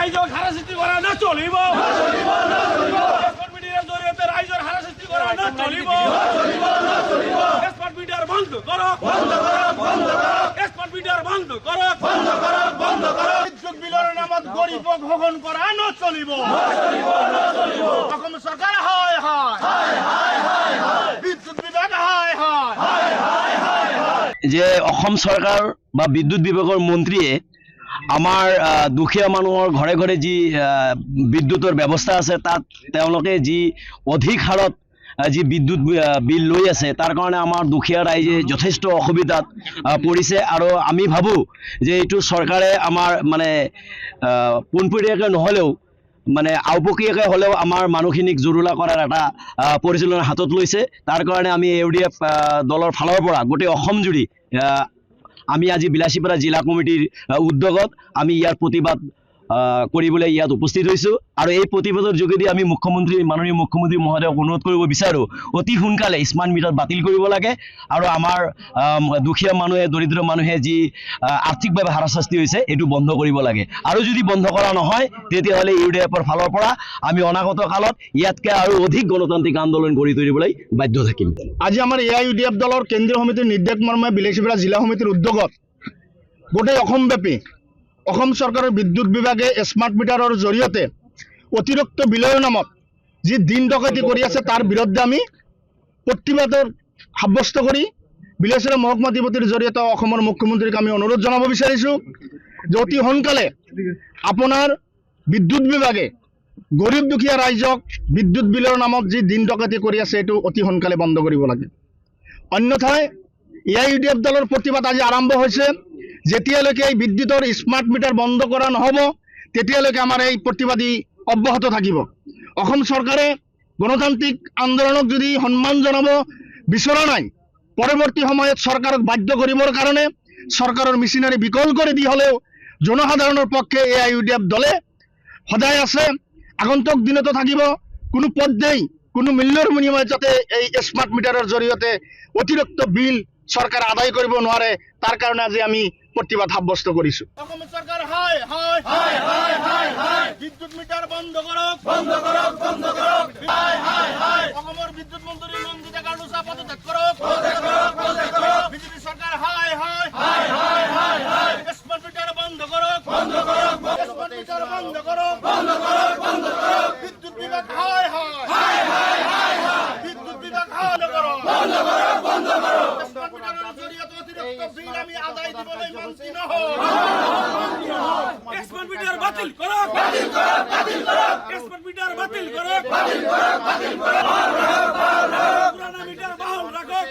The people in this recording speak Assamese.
রাইজক হারাসিস্তি করা না চলিব স্মার্ট মিটারের জরিয়তে রাইজর হারাসিস্তি করা না চলিব স্মার্ট মিটার বন্ধ করো স্মার্ট মিটার বন্ধ করো বিদ্যুৎ বিলের নামত গরিব ভোগন করা না চলিব অসম সরকার হায় হায় বিদ্যুৎ বিভাগ হায় হায় যে অসম চৰকাৰ বা বিদ্যুৎ বিভাগৰ মন্ত্ৰীয়ে আমাৰ দুখীয়া মানুহৰ ঘৰে ঘৰে যি বিদ্যুতৰ ব্যৱস্থা আছে তাত তেওঁলোকে যি অধিক হাৰত যি বিদ্যুৎ বিল লৈ আছে তাৰ কাৰণে আমাৰ দুখীয়া ৰাইজে যথেষ্ট অসুবিধাত পৰিছে আৰু আমি ভাবোঁ যে এইটো চৰকাৰে আমাৰ মানে পোনপটীয়াকৈ নহ'লেও মানে আওপকীয়াকৈ হ'লেও আমাৰ মানুহখিনিক জুৰুলা কৰাৰ এটা পৰিচালনা হাতত লৈছে। তাৰ কাৰণে আমি AUDF দলৰ ফালৰ পৰা গোটেই অসম জুৰি আমি আজি বিলাসীপাৰা জিলা কমিটিৰ উদ্যোগত আমি ইয়াৰ প্ৰতিবাদ কৰিবলৈ ইয়াত উপস্থিত হৈছোঁ আৰু এই প্ৰতিবাদৰ যোগেদি আমি মাননীয় মুখ্যমন্ত্ৰী মহোদয়ক অনুৰোধ কৰিব বিচাৰোঁ অতি সোনকালে স্মাৰ্ট মিটাৰ বাতিল কৰিব লাগে আৰু আমাৰ দুখীয়া মানুহে দৰিদ্ৰ মানুহে যি আৰ্থিকভাৱে হাৰাশাস্তি হৈছে এইটো বন্ধ কৰিব লাগে আৰু যদি বন্ধ কৰা নহয় তেতিয়াহ'লে AUDFৰ ফালৰ পৰা আমি অনাগত কালত ইয়াতকৈ আৰু অধিক গণতান্ত্ৰিক আন্দোলন কৰি তুলিবলৈ বাধ্য থাকিম। আজি আমাৰ AUDF দলৰ কেন্দ্ৰীয় সমিতিৰ নিৰ্দেশ মৰ্মে বিলাসীপাৰা জিলা সমিতিৰ উদ্যোগত গোটেই অসমব্যাপী অসম চৰকাৰৰ বিদ্যুৎ বিভাগে স্মাৰ্ট মিটাৰৰ জৰিয়তে অতিৰিক্ত বিলৰ নামত যি দিন ডকাইতি কৰি আছে তাৰ বিৰুদ্ধে আমি প্ৰতিবাদৰ সাব্যস্ত কৰি বিলাসীপাৰা মহকুমা অধিপতিৰ জৰিয়তে অসমৰ মুখ্যমন্ত্ৰীক আমি অনুৰোধ জনাব বিচাৰিছোঁ যে অতি সোনকালে আপোনাৰ বিদ্যুৎ বিভাগে গৰীব দুখীয়া ৰাইজক বিদ্যুৎ বিলৰ নামত যি দিন ডকাইতি কৰি আছে এইটো অতি সোনকালে বন্ধ কৰিব লাগে। অন্যথায় AUDF দলৰ প্ৰতিবাদ আজি আৰম্ভ হৈছে। যেতিয়ালৈকে এই বিদ্যুৎৰ স্মাৰ্ট মিটাৰ বন্ধ কৰা নহ'ব তেতিয়ালৈকে আমাৰ এই প্ৰতিবাদী অব্যাহত থাকিব। অসম চৰকাৰে গণতান্ত্ৰিক আন্দোলনক যদি সন্মান জনাব বিচৰা নাই পৰৱৰ্তী সময়ত চৰকাৰক বাধ্য কৰিবৰ কাৰণে চৰকাৰৰ মেচিনাৰী বিকল কৰি দি হ'লেও জনসাধাৰণৰ পক্ষে AUDF দলে সদায় আছে, আগন্তুক দিনতো থাকিব। কোনো পৰ্যায় কোনো মূল্যৰ বিনিময়ত যাতে এই স্মাৰ্ট মিটাৰৰ জৰিয়তে অতিৰিক্ত বিল চৰকাৰে আদায় কৰিব নোৱাৰে তাৰ কাৰণে আজি আমি প্ৰতিবাদ সাব্যস্ত কৰিছোঁ। অসম চৰকাৰ হায় বিদ্যুৎ মিটাৰ বন্ধ কৰক অসমৰ বিদ্যুৎ মন্ত্ৰী নন্দিতা কালুচা পদত্যাগ কৰক বিজেপি চৰকাৰ হায় স্মাৰ্ট মিটাৰ বন্ধ কৰক স্মাৰ্ট মিটাৰ বন্ধ কৰক বিদ্যুৎ বিভাগ হায় বিদ্যুৎ বিভাগ বন্ধ কৰক স্মাৰ্ট মিটাৰৰ জৰিয়তে অতিৰিক্ত বিল আমি আদায় দিবলৈ মান্তি নহওঁ। স্মাৰ্ট মিটাৰ বাতিল কৰক স্মাৰ্ট মিটাৰ বাতিল কৰক পুৰণা মিটাৰ বাহাল ৰাখক